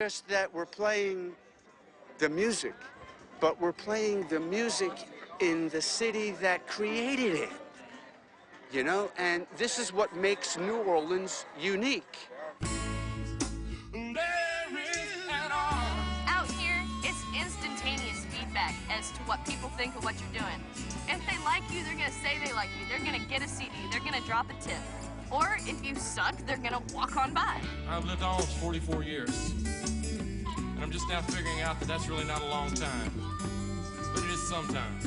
Just that we're playing the music, but we're playing the music in the city that created it, you know? And this is what makes New Orleans unique. Out here, it's instantaneous feedback as to what people think of what you're doing. If they like you, they're gonna say they like you. They're gonna get a CD, they're gonna drop a tip. Or if you suck, they're gonna walk on by. I've lived almost 44 years. And I'm just now figuring out that that's really not a long time. But it is some time.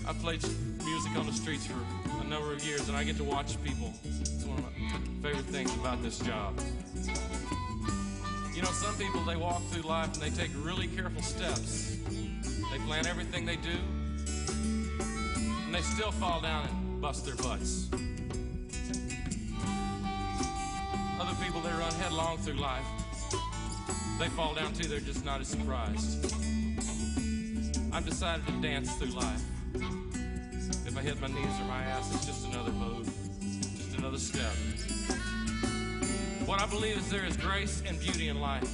I've played music on the streets for a number of years, and I get to watch people. It's one of my favorite things about this job. You know, some people, they walk through life and they take really careful steps. They plan everything they do, and they still fall down and bust their butts. Other people, they run headlong through life. They fall down too, they're just not as surprised. I've decided to dance through life. If I hit my knees or my ass, it's just another move, just another step. What I believe is there is grace and beauty in life.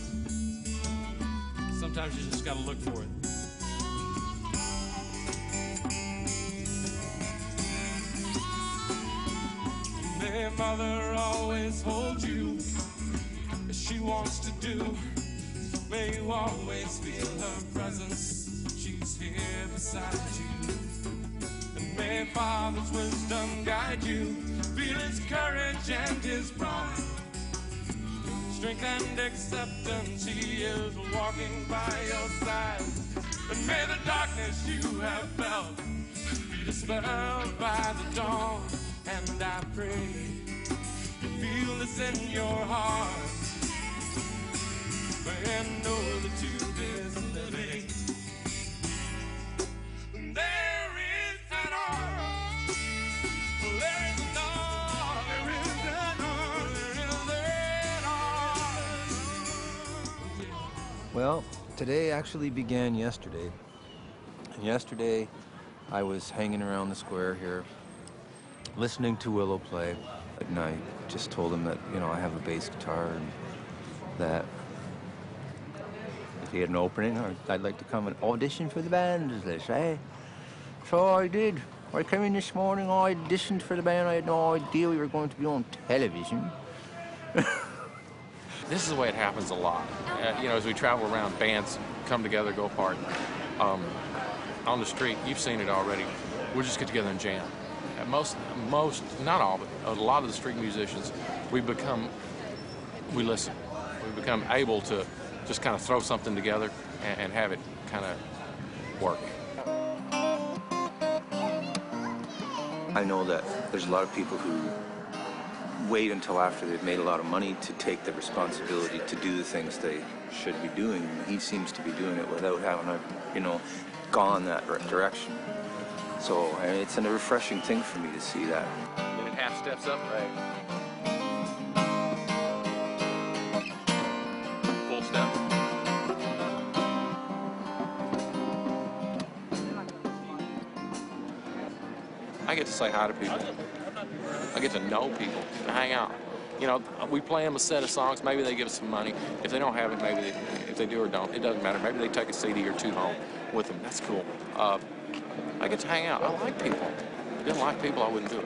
Sometimes you just gotta look for it. May mother always hold you as she wants to do. May you always feel her presence, she's here beside you. And may Father's wisdom guide you, feel his courage and his pride. Strength and acceptance, he is walking by your side. And may the darkness you have felt be dispelled by the dawn. And I pray you feel this in your heart. And know the truth is living. There is an art. There is an art. There is an art. There is an art. Well, today actually began yesterday. And yesterday I was hanging around the square here, listening to Willow play. And I just told him that, you know, I have a bass guitar and that if he had an opening, or I'd like to come and audition for the band, as they say. So I did. I came in this morning, I auditioned for the band. I had no idea we were going to be on television. This is the way it happens a lot. You know, as we travel around, bands come together, go apart. On the street, you've seen it already. We'll just get together and jam. Most, not all, but a lot of the street musicians, we listen. We become able to just kind of throw something together and have it kind of work. I know that there's a lot of people who wait until after they've made a lot of money to take the responsibility to do the things they should be doing. He seems to be doing it without having, you know, gone that direction. So it's a refreshing thing for me to see that. And it half steps up, right? Full step. I get to say hi to people. I get to know people, to hang out. You know, we play them a set of songs, maybe they give us some money. If they don't have it, maybe if they do or don't, it doesn't matter. Maybe they take a CD or two home with them, that's cool. I get to hang out. I like people. If I didn't like people, I wouldn't do it.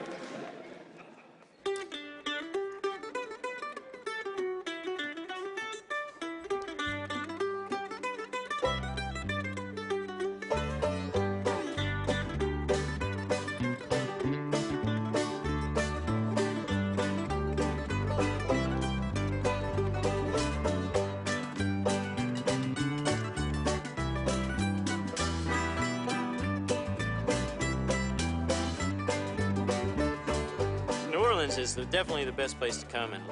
Is definitely the best place to come and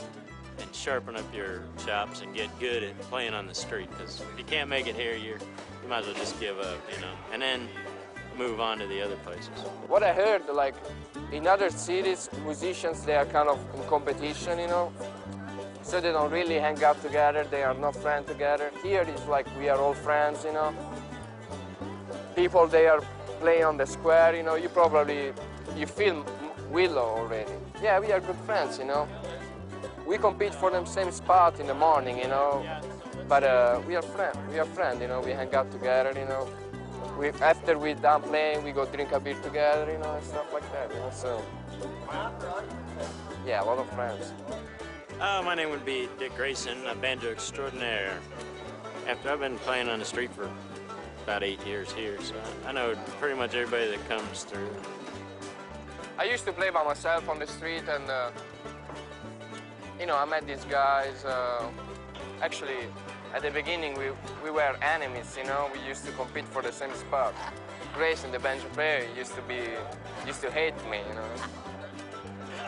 sharpen up your chops and get good at playing on the street. Because if you can't make it here, you might as well just give up, you know, and then move on to the other places. What I heard, like in other cities, musicians, they are kind of in competition, you know, so they don't really hang out together. They are not friends together. Here it's like we are all friends, you know. People, they are playing on the square, you know. You feel Willow already. Yeah, we are good friends, you know. We compete for the same spot in the morning, you know. But we are friends, you know. We hang out together, you know. After we're done playing, we go drink a beer together, you know, and stuff like that, you know. So, yeah, a lot of friends. My name would be Dick Grayson, a banjo extraordinaire. After I've been playing on the street for about 8 years here, so I know pretty much everybody that comes through. I used to play by myself on the street, and you know, I met these guys. Actually, at the beginning, we were enemies. You know, we used to compete for the same spot. Grayson, the banjo player, used to hate me. You know.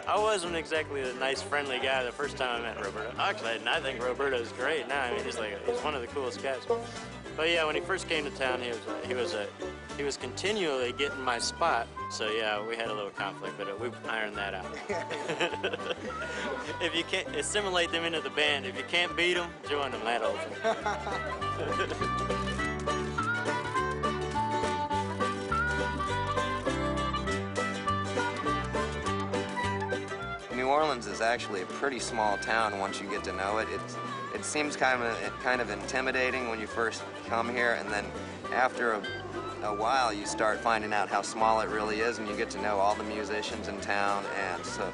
I wasn't exactly a nice, friendly guy the first time I met Roberto. Actually, I think Roberto's great now. I mean, he's one of the coolest guys. But yeah, when he first came to town, he was continually getting my spot. So yeah, we had a little conflict, but we've ironed that out. If you can't assimilate them into the band, if you can't beat them, join them. That old thing. New Orleans is actually a pretty small town once you get to know it. It seems kind of intimidating when you first come here, and then after a while you start finding out how small it really is, and you get to know all the musicians in town, and so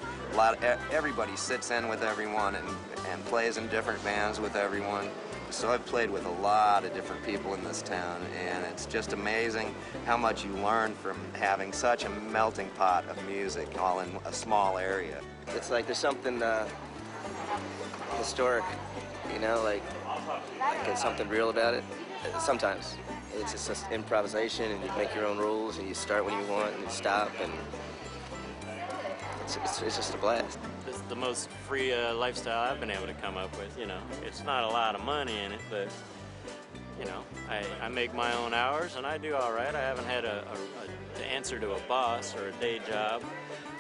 everybody sits in with everyone and plays in different bands with everyone. So I've played with a lot of different people in this town, and it's just amazing how much you learn from having such a melting pot of music all in a small area. It's like there's something historic, you know, like there's something real about it. Sometimes it's just improvisation, and you make your own rules, and you start when you want and you stop, and it's just a blast. It's the most free lifestyle I've been able to come up with. You know, it's not a lot of money in it, but you know, I make my own hours, and I do all right. I haven't had to answer to a boss or a day job.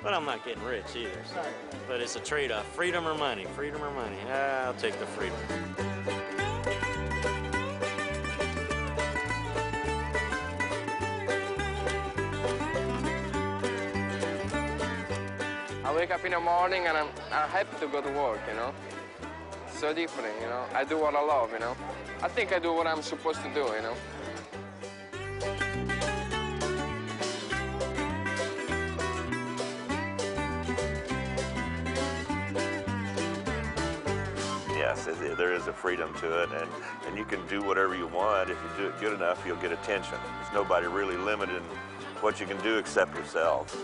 But I'm not getting rich either. So. But it's a trade-off. Freedom or money? Freedom or money? I'll take the freedom. I wake up in the morning and I'm happy to go to work, you know. So different, you know. I do what I love, you know. I think I do what I'm supposed to do, you know. Yes, there is a freedom to it, and you can do whatever you want. If you do it good enough, you'll get attention. There's nobody really limiting what you can do except yourself.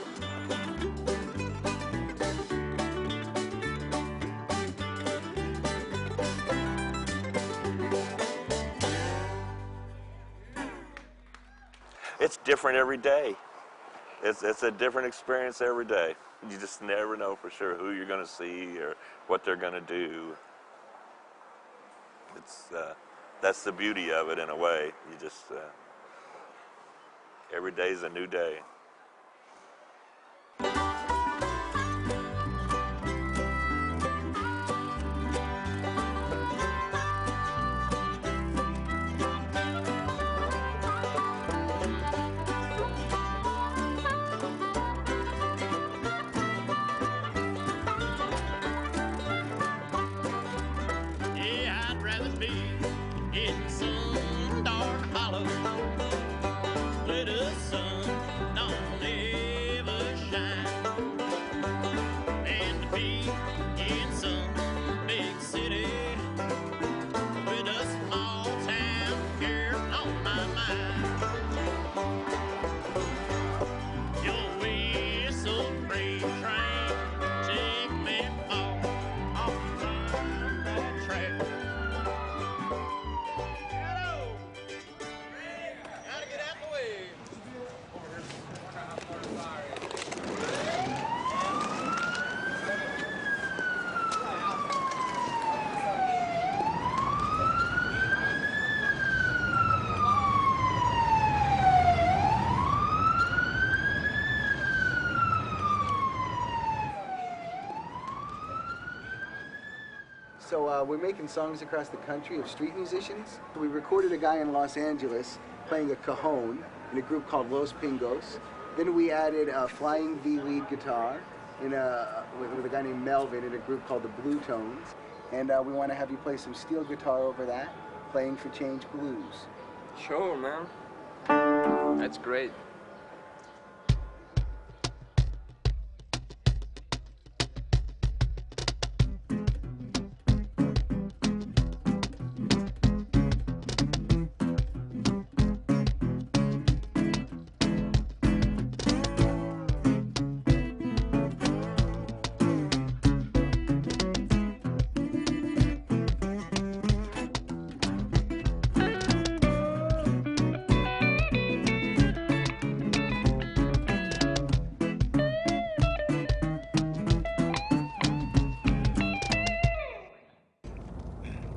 It's different every day. It's a different experience every day. You just never know for sure who you're going to see or what they're going to do. That's the beauty of it in a way. You just, every day's a new day. So we're making songs across the country of street musicians. We recorded a guy in Los Angeles playing a cajon in a group called Los Pingos. Then we added a flying V lead guitar. with a guy named Melvin in a group called the Blue Tones. And we want to have you play some steel guitar over that, Playing for Change Blues. Sure, man. That's great.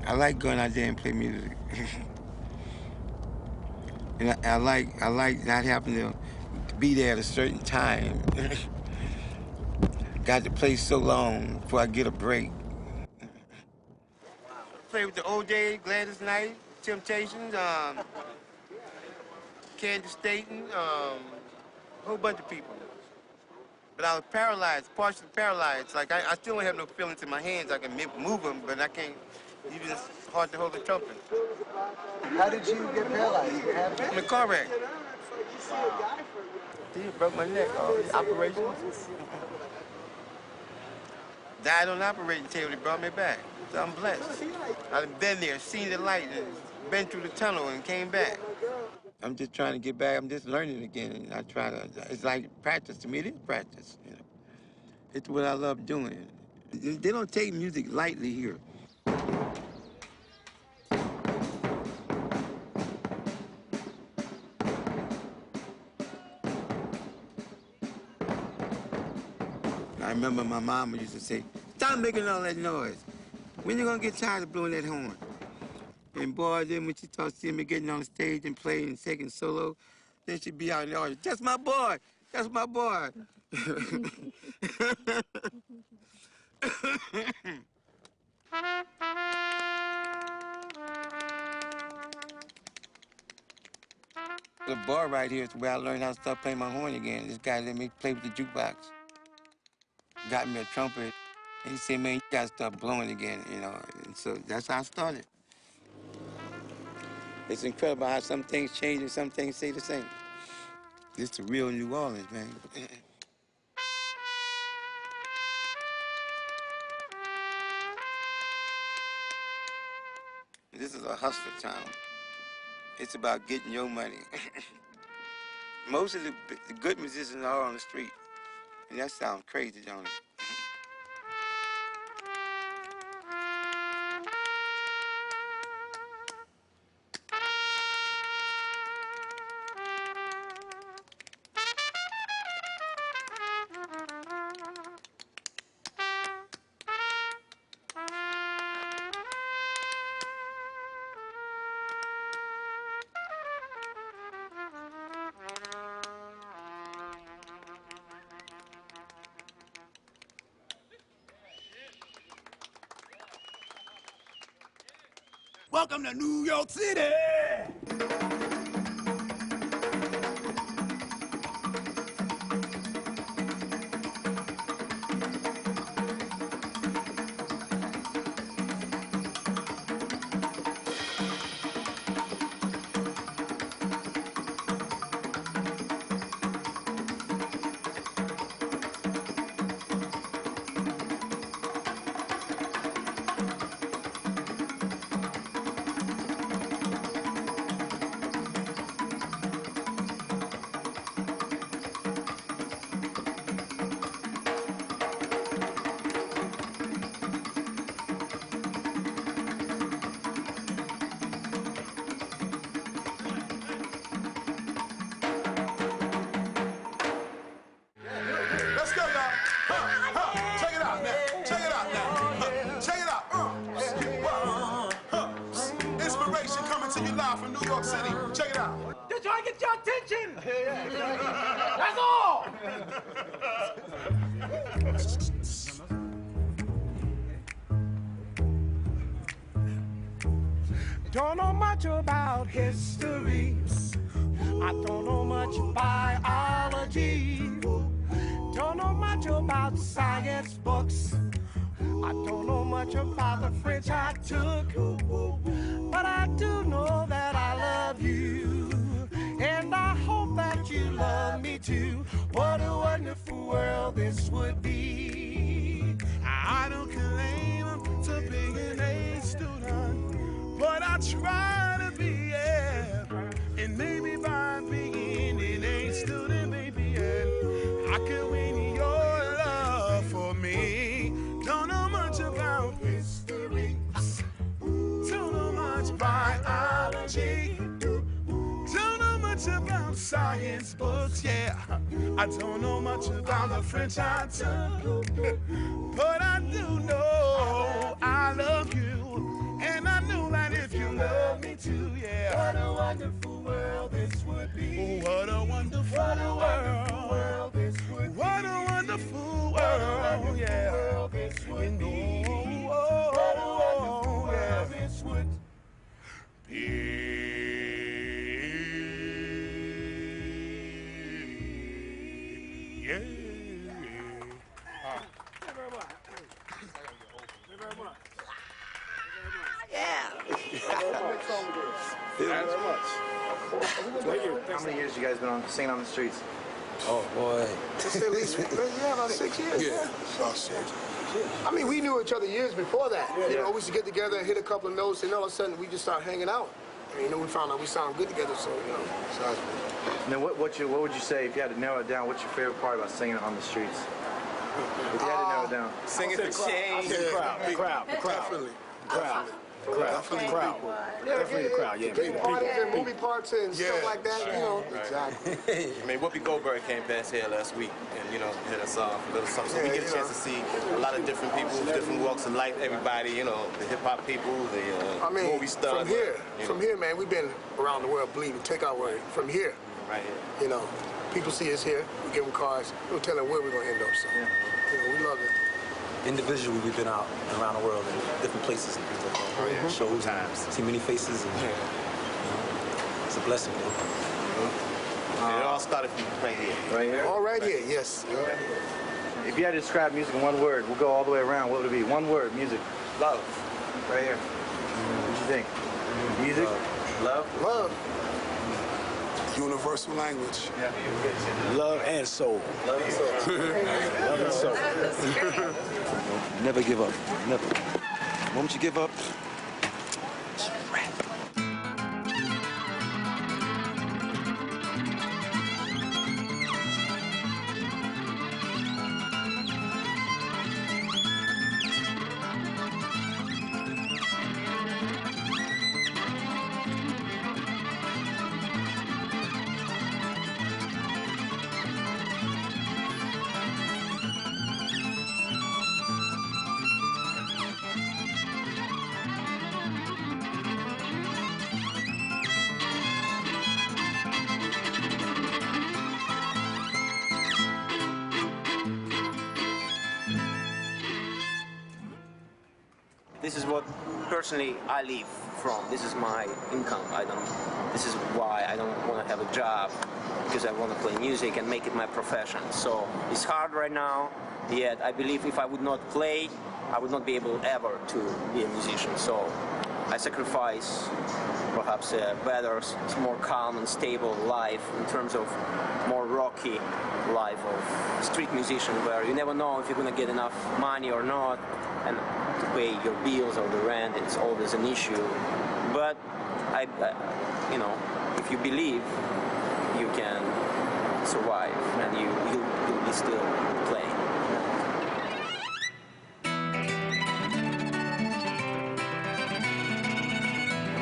I like going out there and play music. And I like not having to be there at a certain time. Got to play so long before I get a break. Play with the OJ, Gladys Knight, Temptations, Candace Staten, a whole bunch of people. But I was paralyzed, partially paralyzed. Like I still don't have no feelings in my hands. I can move them, but I can't. Even it's hard to hold the trumpet. How did you get paralyzed? I'm in a car wreck. Broke my neck. Operation. Died on the operating table. They brought me back. So I'm blessed. I've been there, seen the light, and been through the tunnel and came back. I'm just trying to get back. I'm just learning again. And I try to. It's like practice to me. It is practice. You know, it's what I love doing. They don't take music lightly here. I remember my mama used to say, "Stop making all that noise. When you gonna get tired of blowing that horn?" And boy, then when she started seeing me getting on stage and playing and taking solo, then she'd be out in the audience, "That's my boy, that's my boy." The bar right here is where I learned how to start playing my horn again. This guy let me play with the jukebox. Got me a trumpet. And he said, "Man, you gotta start blowing again," you know. And so that's how I started. It's incredible how some things change and some things stay the same. This is the real New Orleans, man. This is a hustler town. It's about getting your money. Most of the good musicians are on the street. And that sounds crazy, don't it? Welcome to New York City! That's all! Don't know much about history. I don't know much biology. don't know much about science books. I don't know much about the French I took, but I do know that I love you, and I hope that you love me too. What a wonderful world this would be. I don't claim to be an A student, but I try to be, yeah. And maybe by being an A student, maybe, yeah, I could win your love for me. Don't know much about history, don't know much biology, don't know much about science books, yeah. I don't know much about the French I took, but I do know I love you, and I know that if you love me too, yeah. What a wonderful world this would be. What a wonderful world this would be. What a wonderful world, yeah. What a wonderful world this would be. Yeah. How many years you guys been singing on the streets? Oh boy. Just at least, yeah, about 6 years. Yeah. About 6. I mean, we knew each other years before that. You know, we used to get together and hit a couple of notes, and all of a sudden we just started hanging out. And, you know, we found out we sound good together, so, you know. So Now, what would you say if you had to narrow it down? What's your favorite part about singing on the streets? If you had to narrow it down. Singing for change. The crowd. Definitely. Crowd. Definitely crowd. Definitely the crowd, yeah. Getting parties and movie parts and stuff like that, you know. Exactly. I mean, Whoopi Goldberg came past here last week and, you know, hit us off a little something. So we get a chance to see a lot of different people, different walks of life, everybody, you know, the hip-hop people, the movie stars. From here, man, we've been around the world bleeding. Take our word. From here. Right here. You know, people see us here, we give them cards, we'll tell them where we're going to end up. So, you know, we love it. Individually, we've been out around the world in different places and things like that. Oh, yeah. Shows times. See many faces, and it's a blessing. It all started from right here. Right here? All right here, yes. If you had to describe music in one word, we'll go all the way around. What would it be? One word, music. Love. Right here. What do you think? Music? Love? Love. Universal language. Yeah. Love and soul. Love and soul. Love and soul. Never give up. Never. The moment you give up, it's a wrap. This is what personally I live from. This is my income. This is why I don't want to have a job, because I want to play music and make it my profession. So it's hard right now, yet I believe if I would not play, I would not be able ever to be a musician. So I sacrifice perhaps a better, more calm and stable life in terms of more rocky life of street musician, where you never know if you're going to get enough money or not, and to pay your bills or the rent, it's always an issue. But you know, if you believe, you can survive, and you'll be still playing.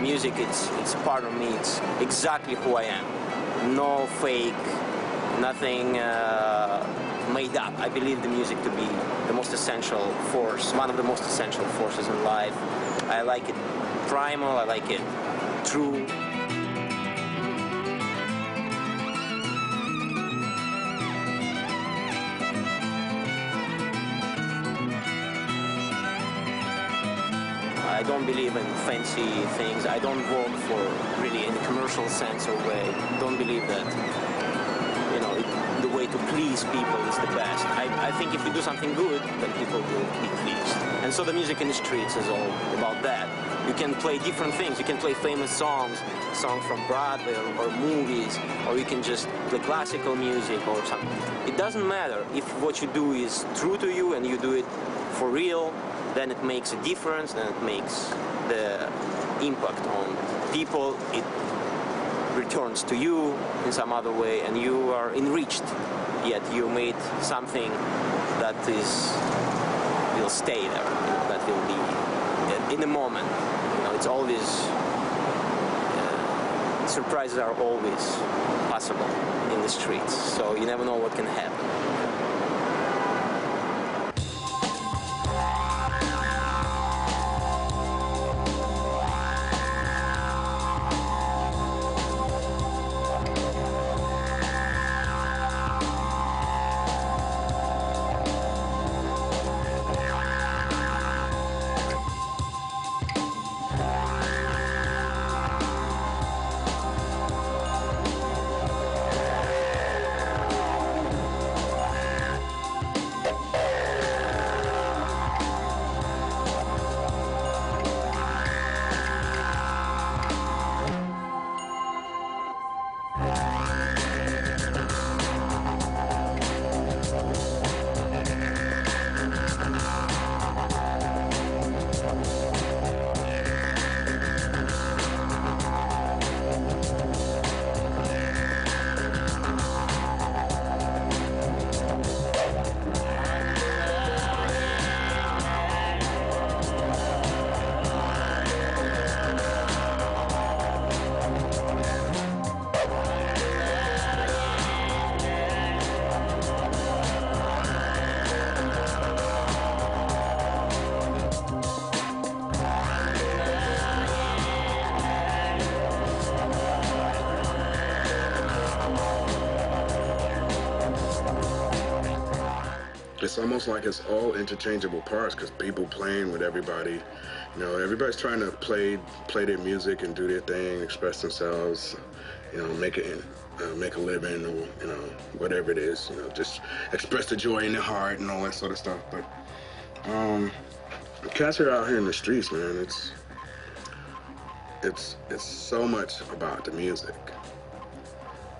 Music, it's part of me. It's exactly who I am. No fake, nothing made up. I believe the music to be the most essential force, one of the most essential forces in life. I like it primal, I like it true. I don't believe in fancy things. I don't work for really in a commercial sense or way. Don't believe that. You the way to please people is the best. I think if you do something good, then people will be pleased. And so the music in the streets is all about that. You can play different things. You can play famous songs from Broadway or movies, or you can just play classical music or something. It doesn't matter if what you do is true to you and you do it for real, then it makes a difference, then it makes the impact on people. It returns to you in some other way, and you are enriched, yet you made something that will stay there, that will be in the moment. It's always, surprises are always possible in the streets, so you never know what can happen. It's almost like it's all interchangeable parts because people playing with everybody. You know, everybody's trying to play their music and do their thing, express themselves, you know, make a living, or, you know, whatever it is, you know, just express the joy in their heart and all that sort of stuff. But cats are out here in the streets, man. It's so much about the music,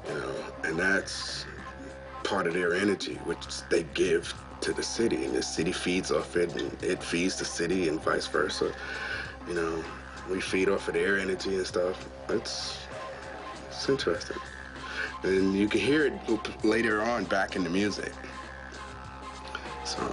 you know, and that's part of their energy, which they give to the city, and the city feeds off it, and it feeds the city, and vice versa. You know, we feed off of their energy and stuff. It's interesting, and you can hear it later on back in the music. So.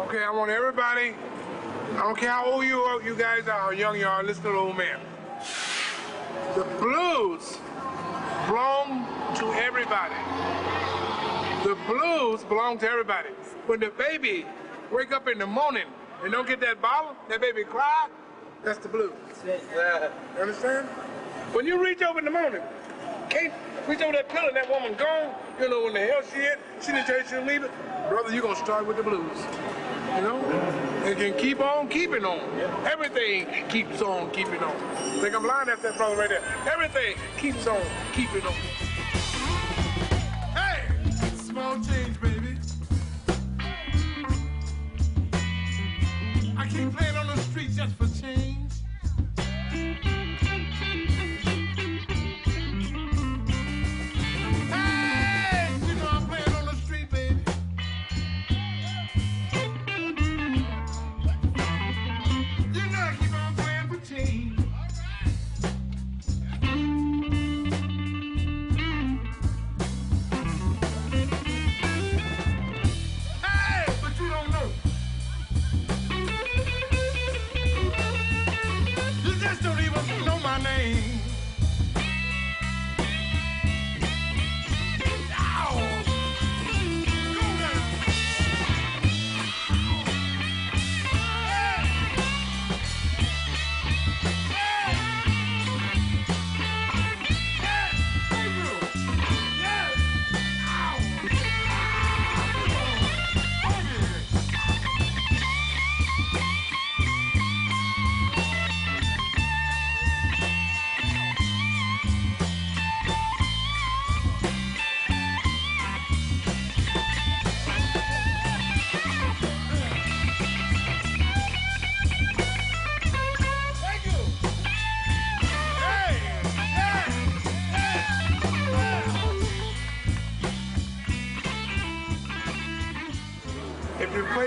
Okay, I want everybody, I don't care how old you guys are, how young you are, listen to the old man. The blues belong to everybody. The blues belong to everybody. When the baby wake up in the morning and don't get that bottle, that baby cry, that's the blues. You understand? When you reach over in the morning, can't reach over that pillow and that woman gone, you know when the hell she is, she didn't tell you she'll leave it, brother, you're gonna start with the blues. You know? It can keep on keeping on. Everything keeps on keeping on. I think I'm lying at that brother right there. Everything keeps on keeping on. Hey! Small change, baby. I keep playing on the street just for change.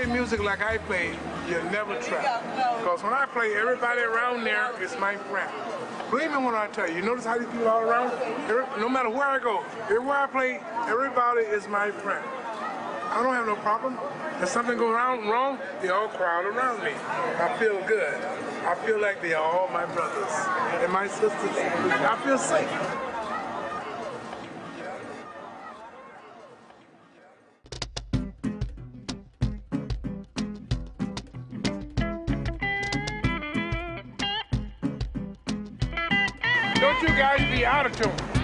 play music like I play, you'll never trap. Because when I play, everybody around there is my friend. Believe me when I tell you, notice how these people all around? No matter where I go, everywhere I play, everybody is my friend. I don't have no problem. If something goes wrong, they all crowd around me. I feel good. I feel like they are all my brothers and my sisters. I feel safe. Don't you guys be out of tune.